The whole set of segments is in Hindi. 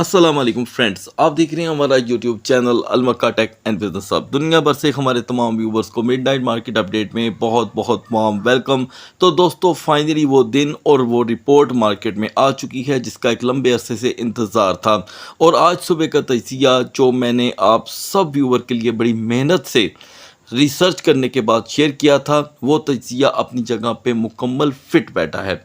अस्सलाम वालेकुम फ्रेंड्स, आप देख रहे हैं हमारा यूट्यूब चैनल अलमक्का टेक एंड बिजनेस हब। दुनिया भर से हमारे तमाम व्यूवर्स को मिडनाइट मार्केट अपडेट में बहुत बहुत वार्म वेलकम। तो दोस्तों, फाइनली वो दिन और वो रिपोर्ट मार्केट में आ चुकी है जिसका एक लंबे अरसे से इंतज़ार था। और आज सुबह का तजिया जो मैंने आप सब व्यूवर के लिए बड़ी मेहनत से रिसर्च करने के बाद शेयर किया था, वो तजिया अपनी जगह पे मुकम्मल फिट बैठा है।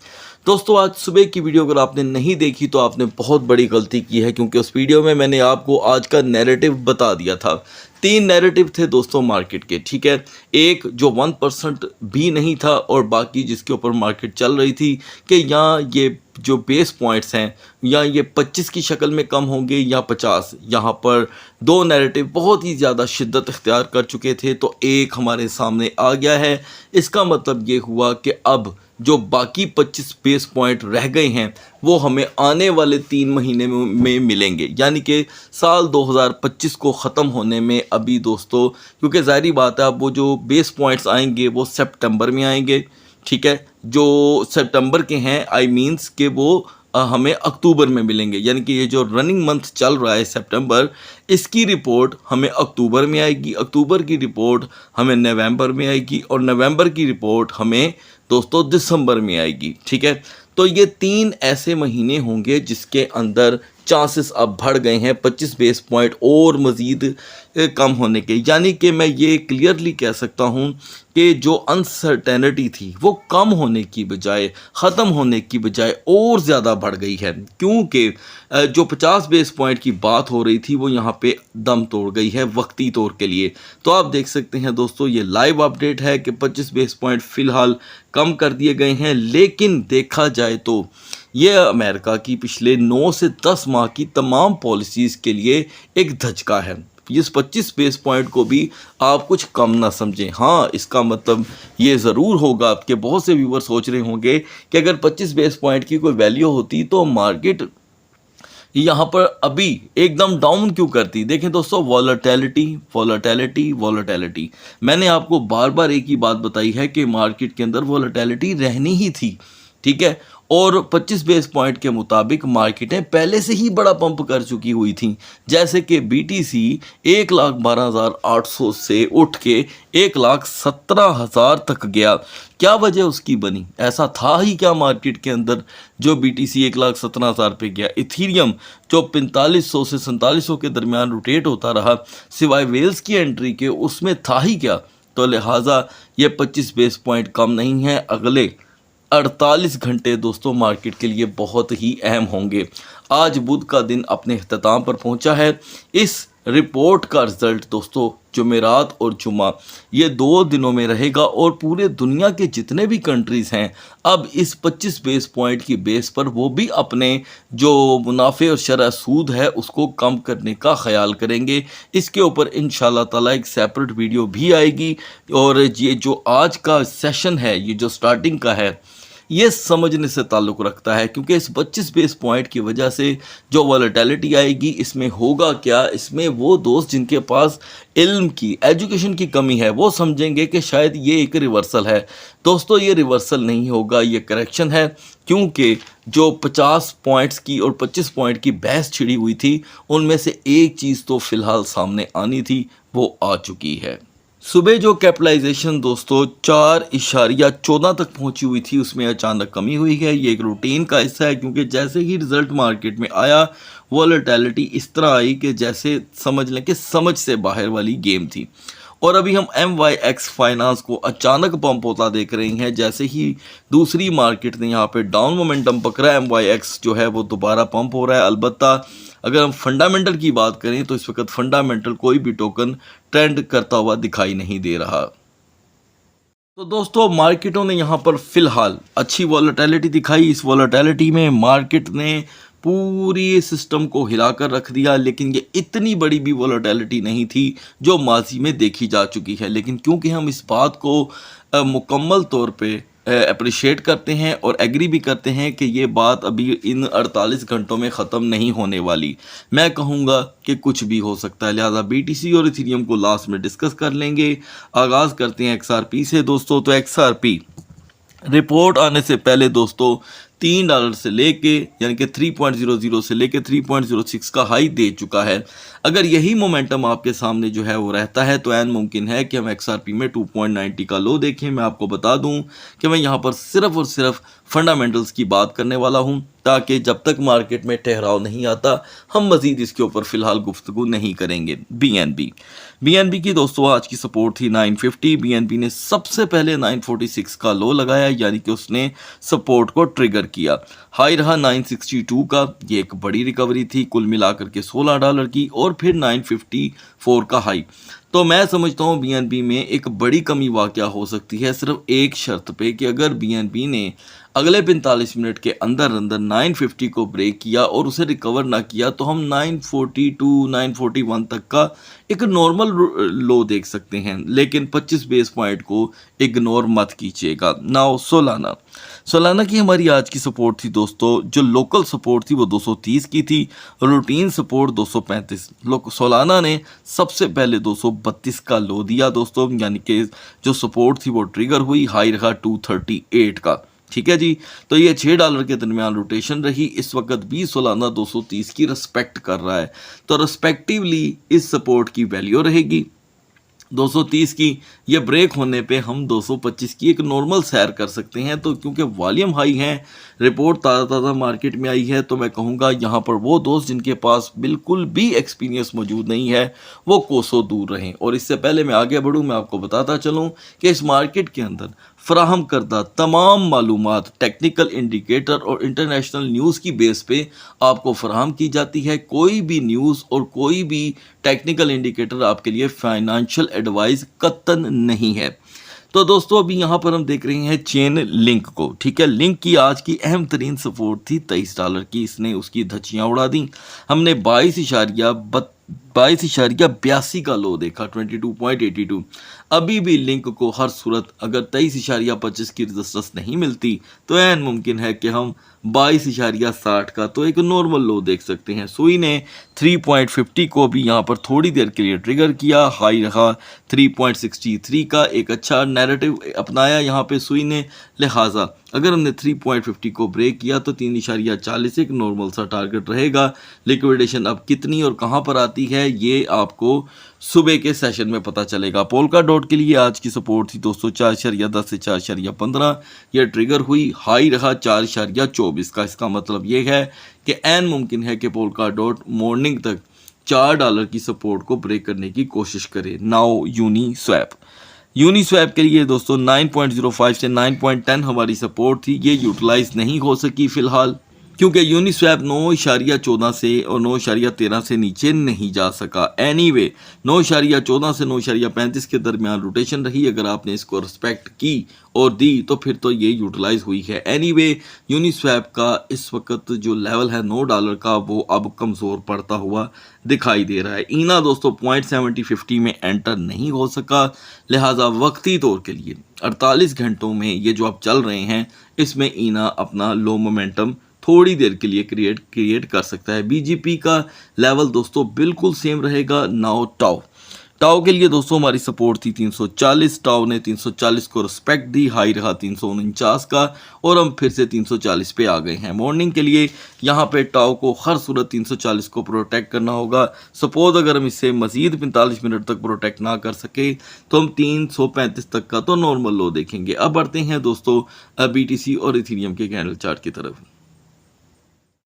दोस्तों, आज सुबह की वीडियो अगर आपने नहीं देखी तो आपने बहुत बड़ी गलती की है, क्योंकि उस वीडियो में मैंने आपको आज का नैरेटिव बता दिया था। 3 नैरेटिव थे दोस्तों मार्केट के, ठीक है। एक जो 1% भी नहीं था और बाकी जिसके ऊपर मार्केट चल रही थी कि यहाँ ये जो बेस पॉइंट्स हैं या ये 25 की शक्ल में कम होंगे या 50। यहाँ पर 2 नैरेटिव बहुत ही ज़्यादा शिद्दत इख्तियार कर चुके थे, तो एक हमारे सामने आ गया है। इसका मतलब ये हुआ कि अब जो बाकी 25 बेस पॉइंट रह गए हैं वो हमें आने वाले 3 महीने में मिलेंगे, यानी कि साल 2025 को ख़त्म होने में अभी दोस्तों, क्योंकि ज़ाहिर बात है अब वो जो बेस पॉइंट्स आएंगे वो सितंबर में आएंगे, ठीक है। जो सितंबर के हैं आई मीन्स कि वो हमें अक्टूबर में मिलेंगे, यानी कि ये जो रनिंग मंथ चल रहा है सितंबर, इसकी रिपोर्ट हमें अक्टूबर में आएगी, अक्टूबर की रिपोर्ट हमें नवंबर में आएगी और नवंबर की रिपोर्ट हमें दोस्तों दिसंबर में आएगी, ठीक है। तो ये 3 ऐसे महीने होंगे जिसके अंदर चांसेस अब बढ़ गए हैं 25 बेस पॉइंट और मज़ीद कम होने के। यानी कि मैं ये क्लियरली कह सकता हूँ कि जो अनसर्टेनिटी थी वो कम होने की बजाय, ख़त्म होने की बजाय और ज़्यादा बढ़ गई है, क्योंकि जो 50 बेस पॉइंट की बात हो रही थी वो यहाँ पे दम तोड़ गई है वक्ती तौर के लिए। तो आप देख सकते हैं दोस्तों, ये लाइव अपडेट है कि 25 बेस पॉइंट फ़िलहाल कम कर दिए गए हैं। लेकिन देखा जाए तो ये अमेरिका की पिछले 9 से 10 माह की तमाम पॉलिसीज़ के लिए एक धचका है। इस 25 बेस पॉइंट को भी आप कुछ कम ना समझें। हाँ, इसका मतलब ये ज़रूर होगा कि बहुत से व्यूवर सोच रहे होंगे कि अगर 25 बेस पॉइंट की कोई वैल्यू होती तो मार्केट यहाँ पर अभी एकदम डाउन क्यों करती। देखें दोस्तों, वॉलेटिलिटी वॉलेटिलिटी वॉलेटिलिटी, मैंने आपको बार बार एक ही बात बताई है कि मार्केट के अंदर वॉलेटिलिटी रहनी ही थी, ठीक है। और 25 बेस पॉइंट के मुताबिक मार्केटें पहले से ही बड़ा पंप कर चुकी हुई थी, जैसे कि BTC 1,12,800 से उठ के 1,17,000 तक गया। क्या वजह उसकी बनी? ऐसा था ही क्या मार्केट के अंदर जो BTC 1,17,000 पे गया? इथीरियम जो 4500 से 4700 के दरमियान रोटेट होता रहा सिवाय वेल्स की एंट्री के, उसमें था ही क्या? तो लिहाजा ये 25 बेस पॉइंट कम नहीं है। अगले 48 घंटे दोस्तों मार्केट के लिए बहुत ही अहम होंगे। आज बुध का दिन अपने अख्ताम पर पहुंचा है। इस रिपोर्ट का रिज़ल्ट दोस्तों जुमेरात और जुमा ये 2 दिनों में रहेगा और पूरे दुनिया के जितने भी कंट्रीज़ हैं अब इस 25 बेस पॉइंट की बेस पर वो भी अपने जो मुनाफे और शरह सूद है उसको कम करने का ख्याल करेंगे। इसके ऊपर इंशाल्लाह ताला एक सेपरेट वीडियो भी आएगी। और ये जो आज का सेशन है, ये जो स्टार्टिंग का है, ये समझने से ताल्लुक़ रखता है, क्योंकि इस 25 बेस पॉइंट की वजह से जो वॉलेटिलिटी आएगी इसमें होगा क्या, इसमें वो दोस्त जिनके पास इल्म की, एजुकेशन की कमी है वो समझेंगे कि शायद ये एक रिवर्सल है। दोस्तों, ये रिवर्सल नहीं होगा, ये करेक्शन है, क्योंकि जो 50 पॉइंट्स की और 25 पॉइंट की बहस छिड़ी हुई थी उनमें से एक चीज़ तो फ़िलहाल सामने आनी थी, वो आ चुकी है। सुबह जो कैपिटलाइजेशन दोस्तों 4.14 तक पहुंची हुई थी उसमें अचानक कमी हुई है। ये एक रूटीन का हिस्सा है, क्योंकि जैसे ही रिज़ल्ट मार्केट में आया वॉलेटिलिटी इस तरह आई कि जैसे समझ लें कि समझ से बाहर वाली गेम थी। और अभी हम MYX फाइनेंस को अचानक पंप होता देख रहे हैं। जैसे ही दूसरी मार्केट ने यहाँ पे डाउन मोमेंटम पकड़ा, MYX जो है वो दोबारा पंप हो रहा है। अलबत्ता अगर हम फंडामेंटल की बात करें तो इस वक्त फंडामेंटल कोई भी टोकन ट्रेंड करता हुआ दिखाई नहीं दे रहा। तो दोस्तों, मार्केटों ने यहाँ पर फ़िलहाल अच्छी वॉलेटिलिटी दिखाई। इस वॉलेटिलिटी में मार्केट ने पूरी सिस्टम को हिलाकर रख दिया, लेकिन ये इतनी बड़ी भी वॉलेटिलिटी नहीं थी जो माजी में देखी जा चुकी है। लेकिन क्योंकि हम इस बात को मुकम्मल तौर पे अप्रिशिएट करते हैं और एग्री भी करते हैं कि ये बात अभी इन 48 घंटों में ख़त्म नहीं होने वाली, मैं कहूँगा कि कुछ भी हो सकता है। लिहाजा BTC और इथेरियम को लास्ट में डिस्कस कर लेंगे। आगाज़ करते हैं XRP से दोस्तों। तो XRP रिपोर्ट आने से पहले दोस्तों $3 से लेके यानी कि 3.00 से लेके 3.06 का हाई दे चुका है। अगर यही मोमेंटम आपके सामने जो है वो रहता है तो ऐन मुमकिन है कि हम XRP में 2.90 का लो देखें। मैं आपको बता दूं कि मैं यहाँ पर सिर्फ और सिर्फ फंडामेंटल्स की बात करने वाला हूँ, ताकि जब तक मार्केट में ठहराव नहीं आता हम मज़ीद इसके ऊपर फ़िलहाल गुफ्तगू नहीं करेंगे। BNB की दोस्तों आज की सपोर्ट थी 950। BNB ने सबसे पहले 946 का लो लगाया, यानी कि उसने सपोर्ट को ट्रिगर किया। हाई रहा 962 का, ये एक बड़ी रिकवरी थी कुल मिलाकर के $16 की, और फिर 954 का हाई। तो मैं समझता हूँ BNB में एक बड़ी कमी वाक़या हो सकती है सिर्फ एक शर्त पे कि अगर BNB ने अगले 45 मिनट के अंदर अंदर 950 को ब्रेक किया और उसे रिकवर ना किया तो हम 942 941 तक का एक नॉर्मल लो देख सकते हैं। लेकिन 25 बेस पॉइंट को इग्नोर मत कीजिएगा। नाउ सोलाना की हमारी आज की सपोर्ट थी दोस्तों, जो लोकल सपोर्ट थी वो 230 की थी, रूटीन सपोर्ट 235। सोलाना ने सबसे पहले 232 का लो दिया दोस्तों, यानी कि जो सपोर्ट थी वो ट्रिगर हुई। हाई रहा 238 का। ठीक है जी, तो ये $6 के दरमियान रोटेशन रही। इस वक्त भी सोलाना 230 की रिस्पेक्ट कर रहा है, तो रिस्पेक्टिवली इस सपोर्ट की वैल्यू रहेगी 230 की। ये ब्रेक होने पे हम 225 की एक नॉर्मल सैर कर सकते हैं। तो क्योंकि वॉल्यूम हाई है, रिपोर्ट ताज़ा मार्केट में आई है, तो मैं कहूँगा यहाँ पर वो दोस्त जिनके पास बिल्कुल भी एक्सपीरियंस मौजूद नहीं है वो कोसों दूर रहें। और इससे पहले मैं आगे बढ़ूँ, मैं आपको बताता चलूँ कि इस मार्केट के अंदर फराहम करदा तमाम मालूमात टेक्निकल इंडिकेटर और इंटरनेशनल न्यूज़ की बेस पे आपको फराहम की जाती है। कोई भी न्यूज़ और कोई भी टेक्निकल इंडिकेटर आपके लिए फाइनेंशियल एडवाइस कतन नहीं है। तो दोस्तों अभी यहाँ पर हम देख रहे हैं चेन लिंक को। ठीक है, लिंक की आज की अहम तरीन सपोर्ट थी $23 की, इसने उसकी धज्जियाँ उड़ा दी। हमने 22.82 का लो देखा, 22.82। अभी भी लिंक को हर सूरत अगर 23.25 की रेजिस्टेंस नहीं मिलती तो ऐन मुमकिन है कि हम 22.60 का तो एक नॉर्मल लो देख सकते हैं। सुई ने 3.50 को भी यहाँ पर थोड़ी देर के लिए ट्रिगर किया। हाई रहा 3.63 का, एक अच्छा नैरेटिव अपनाया यहाँ पे सुई ने। लिहाजा अगर हमने 3.50 को ब्रेक किया तो 3.40 एक नॉर्मल सा टारगेट रहेगा। लिक्विडेशन अब कितनी और कहाँ पर आती है ये आपको सुबह के सेशन में पता चलेगा। पोल्का डॉट के लिए आज की सपोर्ट थी दोस्तों 4.10 से 4.15। यह ट्रिगर हुई। हाई रहा 4.24 का। इसका मतलब ये है कि ऐन मुमकिन है कि पोल्का डॉट मॉर्निंग तक $4 की सपोर्ट को ब्रेक करने की कोशिश करे। नाउ यूनिस्वैप के लिए दोस्तों 9.05 से 9.10 हमारी सपोर्ट थी, ये यूटिलाइज नहीं हो सकी फिलहाल, क्योंकि यूनिस्वैप 9.14 से और 9.13 से नीचे नहीं जा सका। एनीवे 9.14 से 9.35 के दरमियान रोटेशन रही। अगर आपने इसको रिस्पेक्ट की और दी तो फिर तो ये यूटिलाइज हुई है। एनीवे यूनिस्वैप का इस वक्त जो लेवल है $9 का वो अब कमज़ोर पड़ता हुआ दिखाई दे रहा है। ईना दोस्तों 0.7050 में एंटर नहीं हो सका, लिहाजा वक्ती तौर के लिए 48 घंटों में ये जो अब चल रहे हैं इसमें ईना अपना लो मोमेंटम थोड़ी देर के लिए क्रिएट कर सकता है। BGP का लेवल दोस्तों बिल्कुल सेम रहेगा। नाउ टाओ के लिए दोस्तों हमारी सपोर्ट थी 340। टाओ ने 340 को रिस्पेक्ट दी। हाई रहा 349 का और हम फिर से 340 पे आ गए हैं। मॉर्निंग के लिए यहाँ पे टाओ को हर सूरत 340 को प्रोटेक्ट करना होगा। सपोज अगर हम इससे मजीद 45 मिनट तक प्रोटेक्ट ना कर सके तो हम 335 तक का तो नॉर्मल लो देखेंगे। अब बढ़ते हैं दोस्तों BTC और इथेरियम के कैंडल चार्ट की तरफ।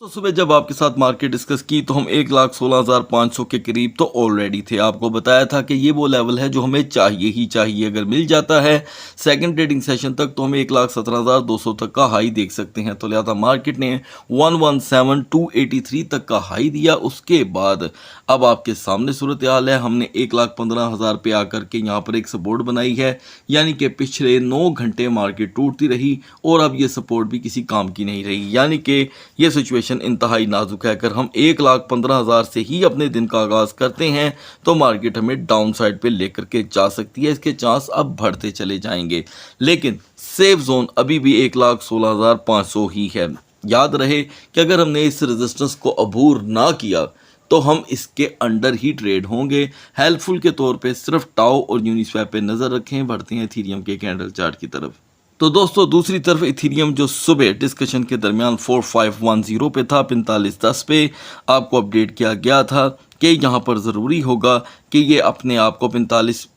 तो सुबह जब आपके साथ मार्केट डिस्कस की तो हम 1,16,500 के करीब तो ऑलरेडी थे। आपको बताया था कि ये वो लेवल है जो हमें चाहिए ही चाहिए। अगर मिल जाता है सेकंड ट्रेडिंग सेशन तक तो हम 1,17,200 तक का हाई देख सकते हैं। तो लिहाजा मार्केट ने 117,283 तक का हाई दिया। उसके बाद अब आपके सामने सूरत हाल है। हमने 1,15,000 पे आकर के यहाँ पर एक सपोर्ट बनाई है, यानी कि पिछले 9 घंटे मार्केट टूटती रही और अब ये सपोर्ट भी किसी काम की नहीं रही, यानी कि ये सिचुएशन इंतहाई नाजुक है। अगर हम 1,15,000 से ही अपने दिन का आगाज करते हैं तो मार्केट हमें डाउन साइड पे लेकर के जा सकती है। इसके चांस अब बढ़ते चले जाएंगे, लेकिन सेफ जोन अभी भी 1,16,500 ही है। याद रहे कि अगर हमने इस रेजिस्टेंस को अबूर ना किया तो हम इसके अंडर ही ट्रेड होंगे। हेल्पफुल के तौर पे सिर्फ टाओ और यूनिस्वैप पे नज़र रखें। बढ़ते हैं इथेरियम के कैंडल चार्ट की तरफ। तो दोस्तों दूसरी तरफ इथीरियम जो सुबह डिस्कशन के दरमियान 4510 पे था, 4510 पे आपको अपडेट किया गया था कि यहाँ पर ज़रूरी होगा कि ये अपने आप को 45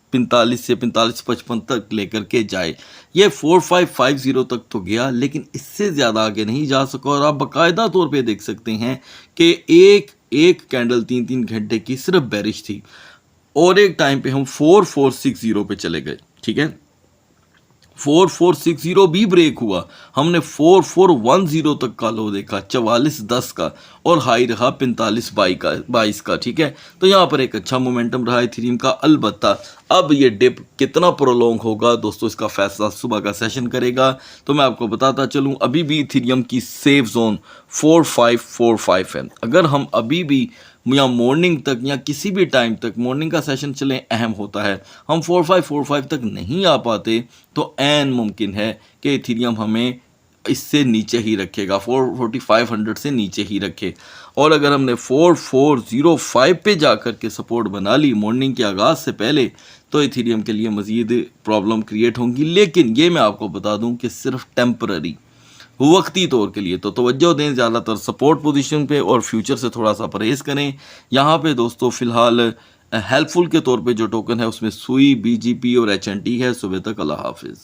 से 4555 तक लेकर के जाए। ये 4550 तक तो गया, लेकिन इससे ज़्यादा आगे नहीं जा सका। और आप बाकायदा तौर पे देख सकते हैं कि एक कैंडल 3-3 घंटे की सिर्फ बेरिश थी, और एक टाइम पे हम 4460 पे चले गए। ठीक है, 4460 भी ब्रेक हुआ, हमने 4410 तक का लो देखा, 4410 का, और हाई रहा 4522 का। ठीक है, तो यहाँ पर एक अच्छा मोमेंटम रहा इथेरियम का। अलबत्ता अब ये डिप कितना प्रोलॉन्ग होगा दोस्तों, इसका फैसला सुबह का सेशन करेगा। तो मैं आपको बताता चलूँ, अभी भी इथेरियम की सेफ जोन 4545 है। अगर हम अभी भी या मॉर्निंग तक या किसी भी टाइम तक, मॉर्निंग का सेशन चलें अहम होता है, हम 4545 तक नहीं आ पाते तो ऐन मुमकिन है कि इथेरियम हमें इससे नीचे ही रखेगा, 4500 से नीचे ही रखे। और अगर हमने 4405 पे जाकर के सपोर्ट बना ली मॉर्निंग के आगाज़ से पहले, तो इथेरियम के लिए मज़ीद प्रॉब्लम क्रिएट होंगी। लेकिन ये मैं आपको बता दूं कि सिर्फ टेम्पररी, वक्ती तौर के लिए। तो तवज्जो दें ज़्यादातर सपोर्ट पोजीशन पे, और फ्यूचर से थोड़ा सा परहेज़ करें। यहाँ पे दोस्तों फ़िलहाल हेल्पफुल के तौर पे जो टोकन है उसमें सुई, BGP और HNT है। सुबह तक अल्लाह हाफिज़।